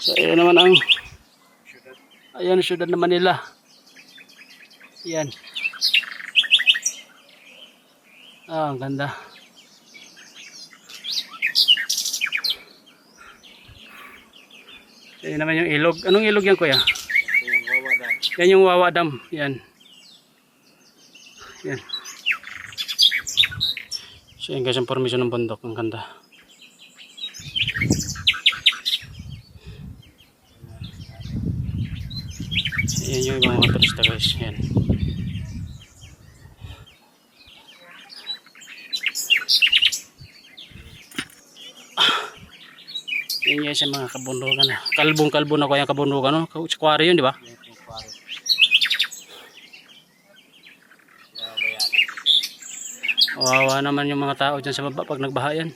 So ayan naman ang ayan, syudad na Manila. Yan. Ah, ang ganda. Ayan naman yung ilog. Anong ilog yan, kuya? Yan yung Wawa Dam. Yan. Yan. So yan guys, ang formation ng bundok. Ang ganda. Yan yung ibang mga turista guys. Yan. Yan guys yung mga kabundukan. Kalbong-kalbo na ko yung kabundukan. No? Aquarium, di ba? Wawa naman yung mga tao dyan sa baba pag nagbaha yan.